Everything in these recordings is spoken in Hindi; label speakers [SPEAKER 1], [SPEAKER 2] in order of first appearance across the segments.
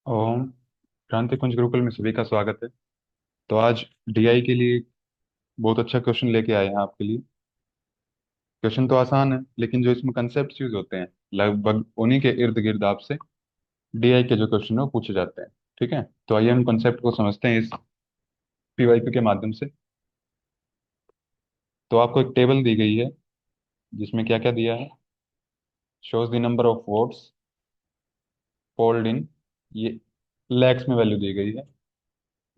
[SPEAKER 1] ओम क्रांति कुंज गुरुकुल में सभी का स्वागत है। तो आज डीआई के लिए बहुत अच्छा क्वेश्चन लेके आए हैं आपके लिए। क्वेश्चन तो आसान है, लेकिन जो इसमें कंसेप्ट यूज होते हैं लगभग उन्हीं के इर्द गिर्द आपसे डीआई के जो क्वेश्चन है वो पूछे जाते हैं। ठीक है, तो आइए हम कंसेप्ट को समझते हैं इस पीवाईक्यू के माध्यम से। तो आपको एक टेबल दी गई है जिसमें क्या क्या दिया है। Shows the number of votes polled इन, ये लैक्स में वैल्यू दी गई है,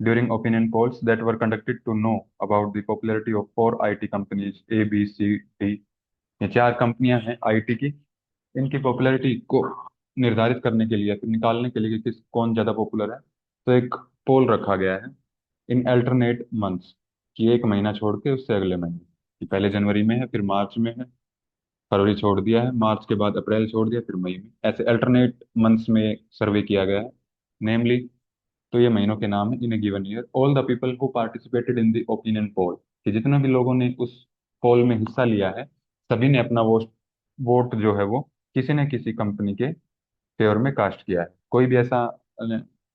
[SPEAKER 1] during opinion polls that were conducted to know about the popularity of four IT companies A, B, C, D। ये चार कंपनियां हैं आईटी की। इनकी पॉपुलैरिटी को निर्धारित करने के लिए या फिर निकालने के लिए कि किस कौन ज़्यादा पॉपुलर है, तो एक पोल रखा गया है इन अल्टरनेट मंथ्स, कि एक महीना छोड़ के उससे अगले महीने, कि पहले जनवरी में है फिर मार्च में है, फरवरी छोड़ दिया है, मार्च के बाद अप्रैल छोड़ दिया, फिर मई में, ऐसे अल्टरनेट मंथ्स में सर्वे किया गया है। नेमली, तो ये महीनों के नाम है in a given year, all the people who participated in the opinion poll, कि जितने भी लोगों ने उस पोल में हिस्सा लिया है सभी ने अपना वोट वोट जो है वो किसी न किसी कंपनी के फेवर में कास्ट किया है। कोई भी ऐसा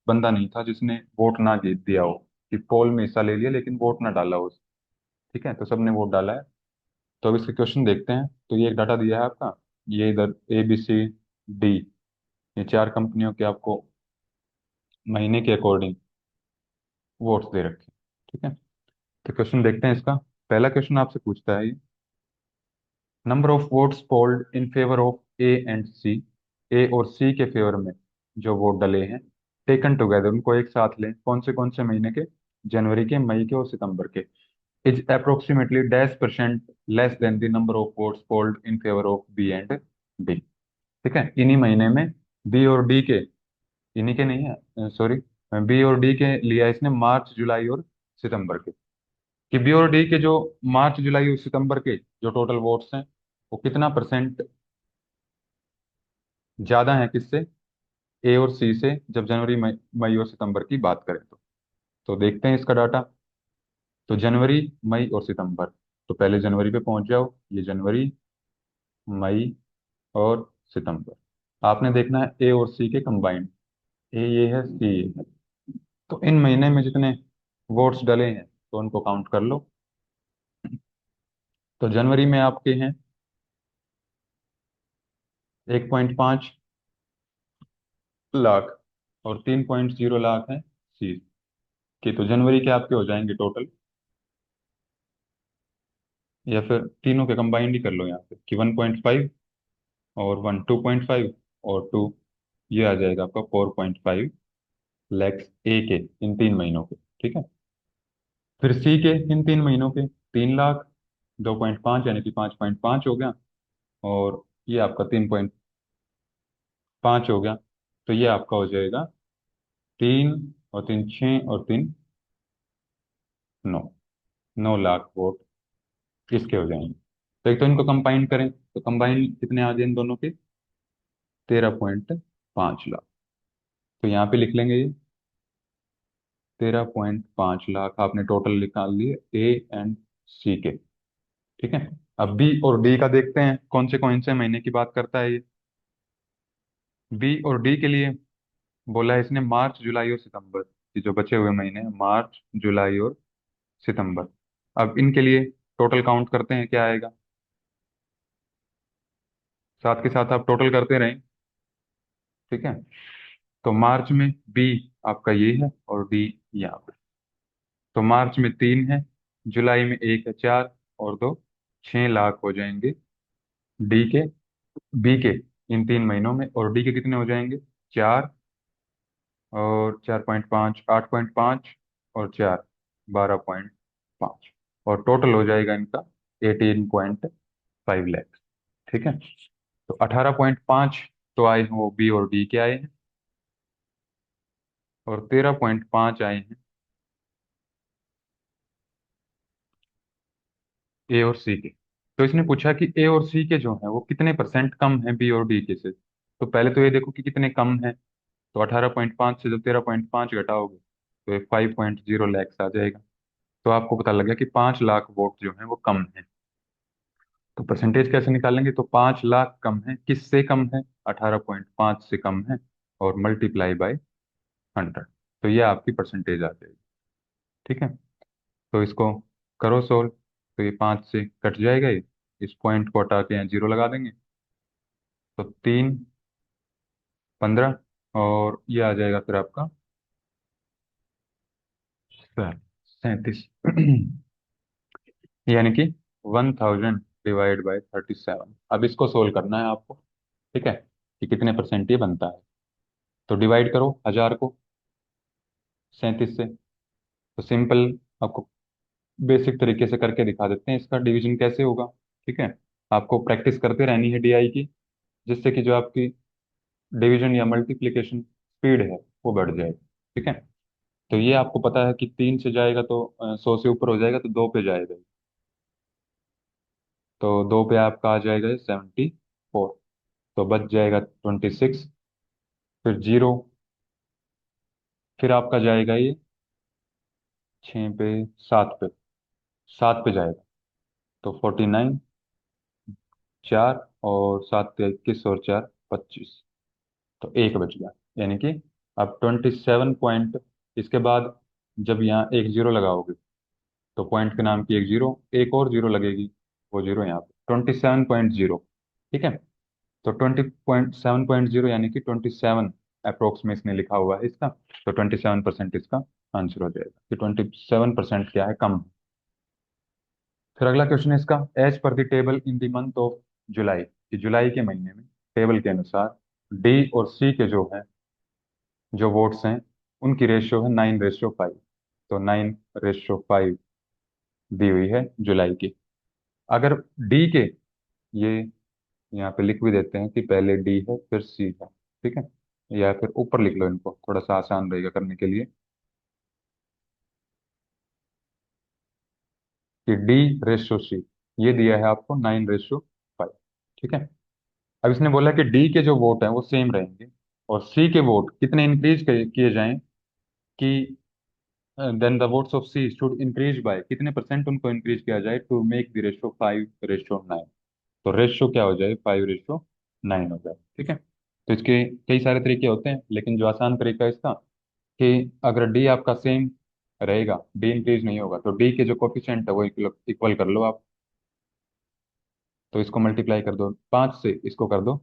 [SPEAKER 1] बंदा नहीं था जिसने वोट ना दिया हो, कि पोल में हिस्सा ले लिया लेकिन वोट ना डाला हो। ठीक है, तो सबने वोट डाला है। तो अब इसके क्वेश्चन देखते हैं। तो ये एक डाटा दिया है आपका, ये इधर ABCD, ये चार कंपनियों के आपको महीने के अकॉर्डिंग वोट्स दे रखे हैं। ठीक है, तो क्वेश्चन देखते हैं इसका। पहला क्वेश्चन आपसे पूछता है, number of votes polled in favour of A and C, A और सी के फेवर में जो वोट डले हैं, टेकन टुगेदर, उनको एक साथ लें, कौन से महीने के, जनवरी के, मई के और सितंबर के, is approximately dash percent less than the number of votes polled in favour of B and D. ठीक है, इन्हीं महीने में बी और डी के, इन्हीं के नहीं है सॉरी, बी और डी के लिया इसने मार्च जुलाई और सितंबर के, कि बी और डी के जो मार्च जुलाई और सितंबर के जो टोटल वोट्स हैं वो कितना परसेंट ज्यादा है किससे, ए और सी से, जब जनवरी मई और सितंबर की बात करें तो देखते हैं इसका डाटा। तो जनवरी, मई और सितंबर, तो पहले जनवरी पे पहुंच जाओ, ये जनवरी, मई और सितंबर। आपने देखना है ए और सी के कंबाइंड, ए ये है सी ये है, तो इन महीने में जितने वोट्स डले हैं तो उनको काउंट कर लो। तो जनवरी में आपके हैं 1.5 लाख और 3.0 लाख है सी के। तो जनवरी के आपके हो जाएंगे टोटल, या फिर तीनों के कंबाइंड ही कर लो यहाँ पे, कि 1.5 और 2.5 और 2, ये आ जाएगा आपका 4.5 लैक्स ए के इन 3 महीनों के। ठीक है, फिर सी के इन 3 महीनों के 3 लाख, 2.5 यानी कि 5.5 हो गया, और ये आपका 3.5 हो गया। तो ये आपका हो जाएगा 3 और 3 6 और 3 9, 9 लाख वोट इसके हो जाएंगे। तो एक तो इनको कंबाइन करें, तो कंबाइन कितने आ गए इन दोनों के, 13.5 लाख। तो यहाँ पे लिख लेंगे ये 13.5 लाख आपने टोटल निकाल लिए ए एंड सी के। ठीक है, अब बी और डी का देखते हैं कौन से महीने की बात करता है ये। बी और डी के लिए बोला है इसने मार्च जुलाई और सितंबर, ये जो बचे हुए महीने हैं, मार्च जुलाई और सितंबर। अब इनके लिए टोटल काउंट करते हैं क्या आएगा, साथ के साथ आप टोटल करते रहें। ठीक है, तो मार्च में बी आपका ये है और डी यहाँ पे, तो मार्च में 3 है, जुलाई में 1 है, 4 और 2, 6 लाख हो जाएंगे डी के, बी के इन 3 महीनों में। और डी के कितने हो जाएंगे, 4 और 4.5 8.5 और 4 12.5, और टोटल हो जाएगा इनका 18.5 लैख। ठीक है, तो 18.5 तो आए हैं वो बी और डी के आए हैं, और 13.5 आए हैं ए और सी के। तो इसने पूछा कि ए और सी के जो हैं वो कितने परसेंट कम है बी और डी के से। तो पहले तो ये देखो कि कितने कम है, तो 18.5 से जब 13.5 घटाओगे तो ये 5.0 लैक्स आ जाएगा। तो आपको पता लग गया कि 5 लाख वोट जो है वो कम है। तो परसेंटेज कैसे निकालेंगे, तो 5 लाख कम है, किससे कम है, 18.5 से कम है, और मल्टीप्लाई बाय 100। तो ये आपकी परसेंटेज आ जाएगी। ठीक है। तो इसको करो सोल्व। तो ये 5 से कट जाएगा ये, इस पॉइंट को हटा के यहाँ 0 लगा देंगे। तो 3, 15, और ये आ जाएगा फिर आपका 37। यानी कि 1000 डिवाइड बाई 37। अब इसको सोल्व करना है आपको। ठीक है, कि कितने परसेंट ये बनता है। तो डिवाइड करो 1000 को 37 से। तो सिंपल, आपको बेसिक तरीके से करके दिखा देते हैं इसका डिवीजन कैसे होगा। ठीक है, आपको प्रैक्टिस करते रहनी है डीआई की, जिससे कि जो आपकी डिवीजन या मल्टीप्लिकेशन स्पीड है वो बढ़ जाएगी। ठीक है। तो ये आपको पता है कि 3 से जाएगा तो 100 से ऊपर हो जाएगा तो 2 पे जाएगा। तो 2 पे आपका आ जाएगा 74। तो बच जाएगा 26। फिर 0, फिर आपका जाएगा ये 6 पे, 7 पे, 7 पे जाएगा। तो 49, 4, और 7 पे 21, और 4 25। तो एक बच गया। यानी कि अब 27 पॉइंट, इसके बाद जब यहाँ एक जीरो लगाओगे तो पॉइंट के नाम की एक जीरो, एक और जीरो लगेगी, वो जीरो यहाँ पे 27.0। ठीक है। तो 20.7.0 यानी कि 27 अप्रोक्स में इसने लिखा हुआ है इसका। तो 27% इसका आंसर हो जाएगा कि 27% क्या है, कम है। फिर अगला क्वेश्चन है इसका, as per the table in the month of July, कि जुलाई के महीने में टेबल के अनुसार डी और सी के जो वोट्स हैं उनकी रेशियो है 9:5। तो 9:5 दी हुई है जुलाई की। अगर डी के, ये यहाँ पे लिख भी देते हैं कि पहले डी है फिर सी है। ठीक है, या फिर ऊपर लिख लो, इनको थोड़ा सा आसान रहेगा करने के लिए, कि D/C ये दिया है आपको 9:5। ठीक है। अब इसने बोला कि डी के जो वोट हैं वो सेम रहेंगे, और सी के वोट कितने इंक्रीज किए जाएं, कि then the votes of C should increase by कितने परसेंट उनको इंक्रीज किया जाए टू मेक द रेशियो 5:9। तो रेशियो क्या हो जाए, 5:9 हो जाए। ठीक है। तो इसके कई सारे तरीके होते हैं, लेकिन जो आसान तरीका है इसका, कि अगर डी आपका सेम रहेगा, डी इंक्रीज नहीं होगा, तो डी के जो कोफिशिएंट है वो इक्वल कर लो आप। तो इसको मल्टीप्लाई कर दो 5 से, इसको कर दो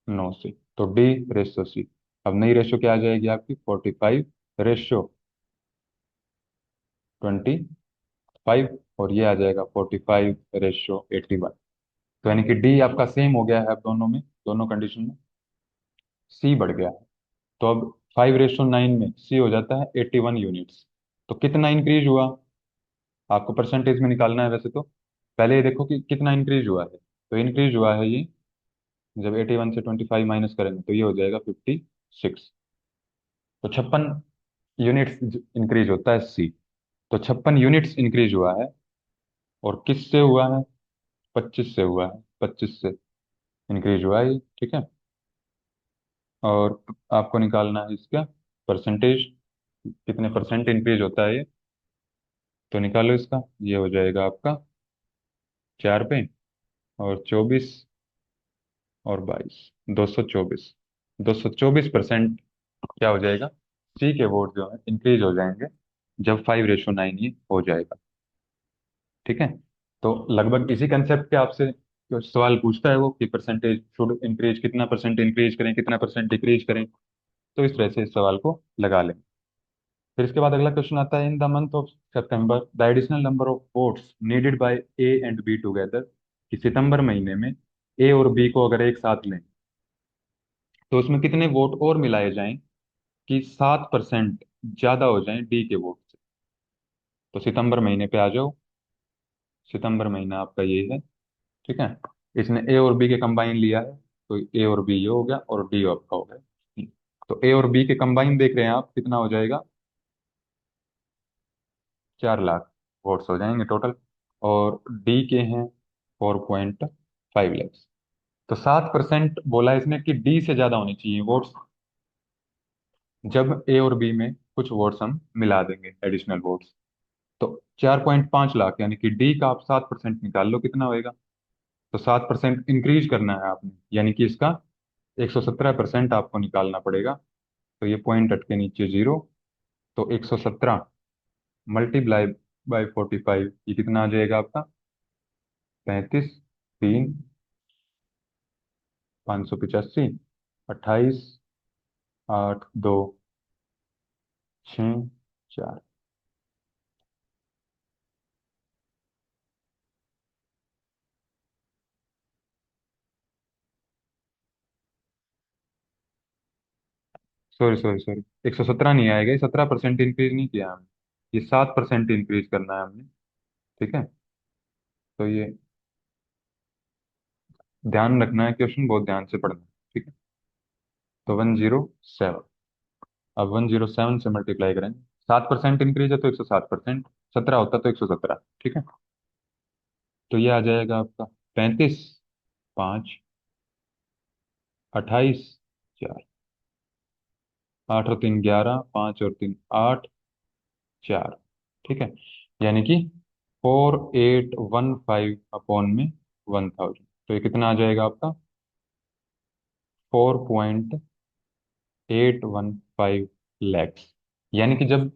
[SPEAKER 1] 9 से। तो D/C। अब नई रेशियो क्या आ जाएगी आपकी, 45:25, और ये आ जाएगा 45:81। तो यानी कि डी आपका सेम हो गया है अब दोनों में, दोनों कंडीशन में। सी बढ़ गया है। तो अब 5:9 में सी हो जाता है 81 यूनिट्स। तो कितना इंक्रीज हुआ, आपको परसेंटेज में निकालना है वैसे तो। पहले ये देखो कि कितना इंक्रीज हुआ है। तो इंक्रीज हुआ है ये, जब 81 से 25 माइनस करेंगे तो ये हो जाएगा 56। तो 56 यूनिट्स इंक्रीज होता है सी। तो 56 यूनिट्स इंक्रीज हुआ है, और किस से हुआ है, 25 से हुआ है, 25 से इंक्रीज हुआ है ये। ठीक है। और आपको निकालना है इसका परसेंटेज, कितने परसेंट इंक्रीज होता है ये। तो निकालो इसका, ये हो जाएगा आपका 4 पे, और 24, और 22, 224। 224% क्या हो जाएगा, सी के वोट जो है इंक्रीज हो जाएंगे जब 5:9 ये हो जाएगा। ठीक है। तो लगभग इसी कंसेप्ट के आपसे जो सवाल पूछता है वो, कि परसेंटेज शुड इंक्रीज, कितना परसेंट इंक्रीज करें, कितना परसेंट डिक्रीज करें। तो इस तरह से इस सवाल को लगा लें। फिर इसके बाद अगला क्वेश्चन आता है, इन the month of September the additional number of votes needed bye A and be together, कि सितंबर महीने में ए और बी को अगर एक साथ लें तो उसमें कितने वोट और मिलाए जाएं कि 7% ज्यादा हो जाएं डी के वोट से। तो सितंबर महीने पे आ जाओ। सितंबर महीना आपका ये है। ठीक है। इसने ए और बी के कंबाइन लिया है, तो ए और बी ये हो गया, और डी आपका हो गया। तो ए और बी के कंबाइन देख रहे हैं आप, कितना हो जाएगा, 4 लाख वोट्स हो जाएंगे टोटल। और डी के हैं 4.5 लाख। तो 7% बोला इसने कि डी से ज्यादा होनी चाहिए वोट्स, जब ए और बी में कुछ वोट्स हम मिला देंगे, एडिशनल वोट्स। तो 4.5 लाख, यानी कि डी का आप 7% निकाल लो कितना होएगा। तो 7% इंक्रीज करना है आपने, यानी कि इसका 117% आपको निकालना पड़ेगा। तो ये पॉइंट हट के नीचे जीरो। तो 117 मल्टीप्लाई बाई 45, ये कितना आ जाएगा आपका? 35, 3, 585, 28, 8, 2, 6, 4। सॉरी सॉरी सॉरी, 117 नहीं आएगा, ये 17% इंक्रीज नहीं किया हमने, ये 7% इंक्रीज करना है हमने। ठीक है। तो ये ध्यान रखना है, क्वेश्चन बहुत ध्यान से पढ़ना है। ठीक है। तो 107, अब 107 से मल्टीप्लाई करेंगे। 7% इंक्रीज है तो 107%, 17 होता तो 117। ठीक है। तो ये आ जाएगा आपका 35, 5, 28, 4, 8 और 3 11, 5 और 3 8, 4। ठीक है। यानी कि 4815 अपॉन में 1000। तो ये कितना आ जाएगा आपका? 4.815 लैक्स। यानी कि जब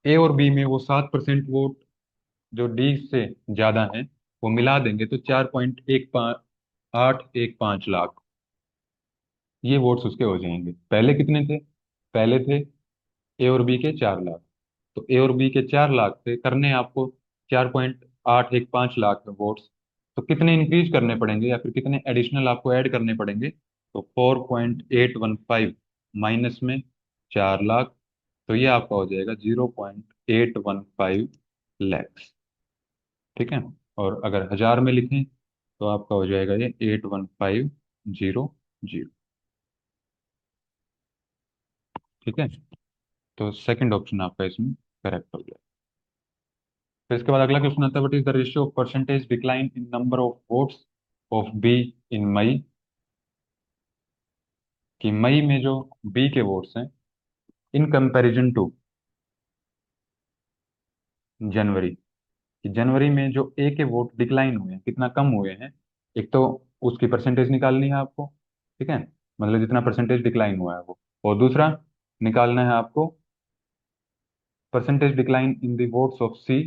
[SPEAKER 1] ए और बी में वो 7% वोट जो डी से ज्यादा हैं, वो मिला देंगे तो 4.815 लाख ये वोट्स उसके हो जाएंगे। पहले कितने थे? पहले थे ए और बी के 4 लाख। तो ए और बी के 4 लाख थे, करने हैं आपको 4.815 लाख वोट्स। तो कितने इंक्रीज करने पड़ेंगे या फिर कितने एडिशनल आपको ऐड करने पड़ेंगे? तो 4.815 माइनस में 4 लाख, तो ये आपका हो जाएगा 0.815 लैक्स। ठीक है। और अगर हजार में लिखें तो आपका हो जाएगा ये 81500। ठीक है। तो सेकंड ऑप्शन आपका इसमें करेक्ट हो जाएगा। फिर इसके बाद अगला क्वेश्चन आता है, what is the ratio of percentage decline in number of votes of B in May. कि मई में जो बी के वोट्स हैं इन कंपैरिजन टू जनवरी, कि जनवरी में जो ए के वोट डिक्लाइन हुए हैं, कितना कम हुए हैं। एक तो उसकी परसेंटेज निकालनी है आपको। ठीक है। मतलब जितना परसेंटेज डिक्लाइन हुआ है वो। और दूसरा निकालना है आपको percentage decline in the votes of C.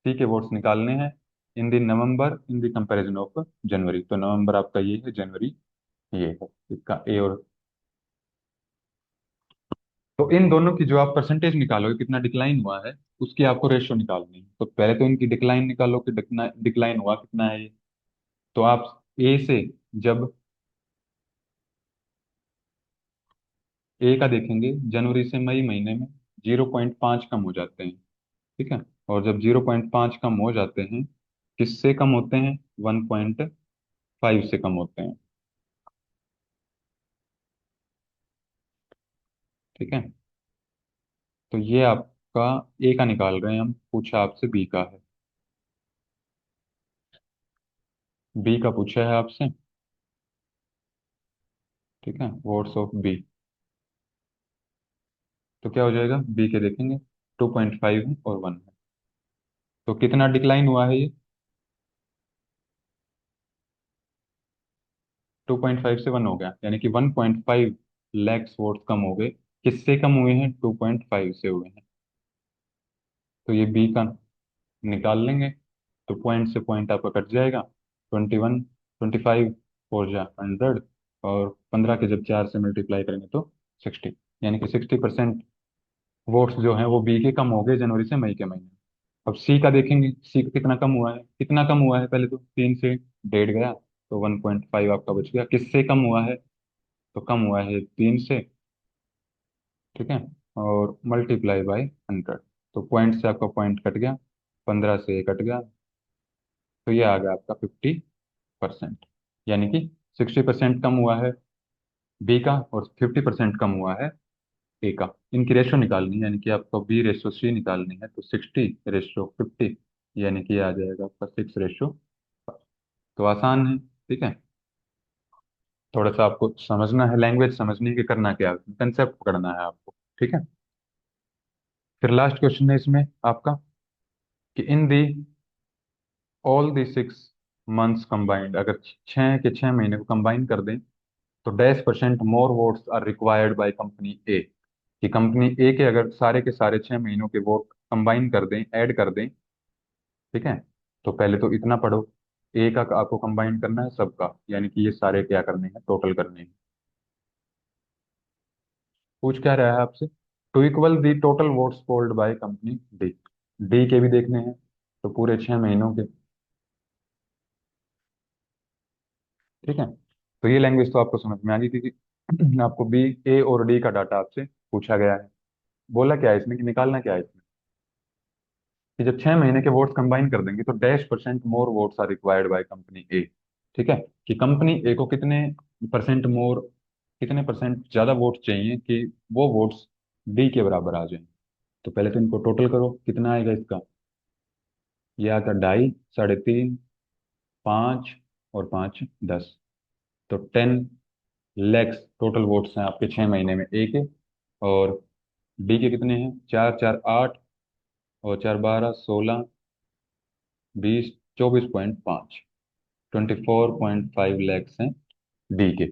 [SPEAKER 1] C के वोट्स निकालने हैं in the November in the comparison of January. तो नवंबर आपका ये है, जनवरी ये है। इसका ए और तो इन दोनों की जो आप परसेंटेज निकालोगे कितना डिक्लाइन हुआ है, उसकी आपको रेशियो निकालनी है। तो पहले तो इनकी डिक्लाइन निकालो कि डिक्लाइन हुआ कितना है ये। तो आप ए से जब ए का देखेंगे, जनवरी से मई महीने में 0.5 कम हो जाते हैं। ठीक है। और जब 0.5 कम हो जाते हैं, किससे कम होते हैं? 1.5 से कम होते हैं। ठीक है। तो ये आपका ए का निकाल रहे हैं हम, पूछा आपसे बी का है। बी का पूछा है आपसे। ठीक है। Votes of B. तो क्या हो जाएगा? बी के देखेंगे 2.5 है और 1 है। तो कितना डिक्लाइन हुआ है ये? 2.5 से 1 हो गया, यानी कि 1.5 लैक्स वोट कम हो गए। किससे कम हुए हैं? 2.5 से हुए हैं। तो ये बी का निकाल लेंगे। तो पॉइंट से पॉइंट आपका कट जाएगा। 21, 25 फोर जा 100, और 15 के जब 4 से मल्टीप्लाई करेंगे तो 60। यानी कि 60% वोट्स जो हैं वो बी के कम हो गए जनवरी से मई के महीने। अब सी का देखेंगे, सी का कितना कम हुआ है। कितना कम हुआ है? पहले तो 3 से 1.5 गया, तो 1.5 आपका बच गया। किससे कम हुआ है? तो कम हुआ है 3 से। ठीक है। और मल्टीप्लाई बाय 100, तो पॉइंट से आपका पॉइंट कट गया, 15 से ये कट गया। तो ये आ गया आपका 50%। यानी कि 60% कम हुआ है बी का और 50% कम हुआ है ए का। इनकी रेशो निकालनी है, यानी कि आपको बी रेशो सी निकालनी है। तो 60:50, यानी कि ये आ जाएगा आपका 6:। तो आसान है। ठीक है। थोड़ा सा आपको समझना है, लैंग्वेज समझने के, करना क्या है, कंसेप्ट पकड़ना है आपको। ठीक है। फिर लास्ट क्वेश्चन है इसमें आपका, कि in the all the 6 months combined, अगर 6 के 6 महीने को कंबाइन कर दें तो dash percent more votes are required by company A. कि कंपनी ए के अगर सारे के सारे 6 महीनों के वोट कंबाइन कर दें, ऐड कर दें, ठीक है, तो पहले तो इतना पढ़ो। ए का आपको कंबाइन करना है सबका, यानी कि ये सारे क्या करने हैं, टोटल करने हैं। पूछ क्या रहा है आपसे? To equal the total votes polled by company D. D के भी देखने हैं, तो पूरे 6 महीनों के। ठीक है, तो ये लैंग्वेज तो आपको समझ में आ गई थी कि आपको बी, ए और डी का डाटा आपसे पूछा गया है। बोला क्या है इसमें, कि निकालना क्या है इसमें, कि जब 6 महीने के वोट्स कंबाइन कर देंगे तो dash percent more votes are required by company A. ठीक है, कि कंपनी ए को कितने परसेंट मोर, कितने परसेंट ज्यादा वोट चाहिए कि वो वोट्स डी के बराबर आ जाएं। तो पहले तो इनको टोटल करो, कितना आएगा इसका। ये आता 2.5, 3.5, 5 और 5 10। तो 10 lakhs टोटल वोट्स हैं आपके 6 महीने में ए के। और डी के कितने हैं, 4 4 8 और 4 12 16 20 24.5, 24.5 lakhs हैं डी के।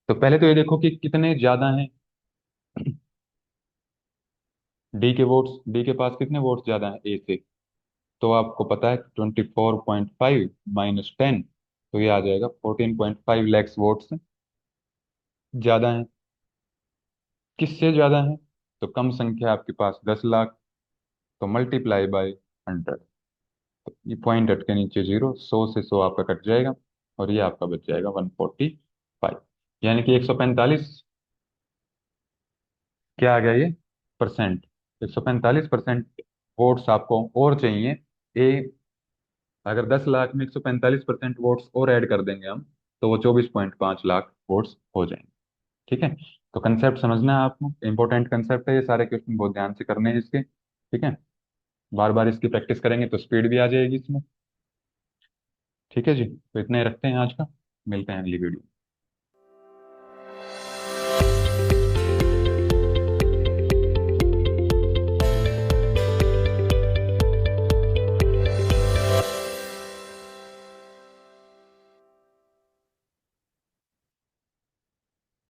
[SPEAKER 1] तो पहले तो ये देखो कि कितने ज्यादा हैं डी के वोट्स, डी के पास कितने वोट्स ज्यादा हैं ए से। तो आपको पता है 24.5 -10, तो ये आ जाएगा 14.5 lakhs वोट्स ज्यादा हैं। किससे ज्यादा है? तो कम संख्या आपके पास 10 लाख, तो मल्टीप्लाई बाय 100। तो ये पॉइंट हट के नीचे जीरो, 100 से 100 आपका कट जाएगा, और ये आपका बच जाएगा 145। यानी कि 145 क्या आ गया ये, परसेंट। 145% वोट्स आपको और चाहिए। ए, अगर 10 लाख में 145% वोट्स और ऐड कर देंगे हम, तो वो 24.5 लाख वोट्स हो जाएंगे। ठीक है, तो कंसेप्ट समझना है आपको, इंपॉर्टेंट कंसेप्ट है ये, सारे क्वेश्चन बहुत ध्यान से करने हैं इसके। ठीक है, बार बार इसकी प्रैक्टिस करेंगे तो स्पीड भी आ जाएगी इसमें। ठीक है जी, तो इतना ही रखते हैं आज का, मिलते हैं अगली वीडियो।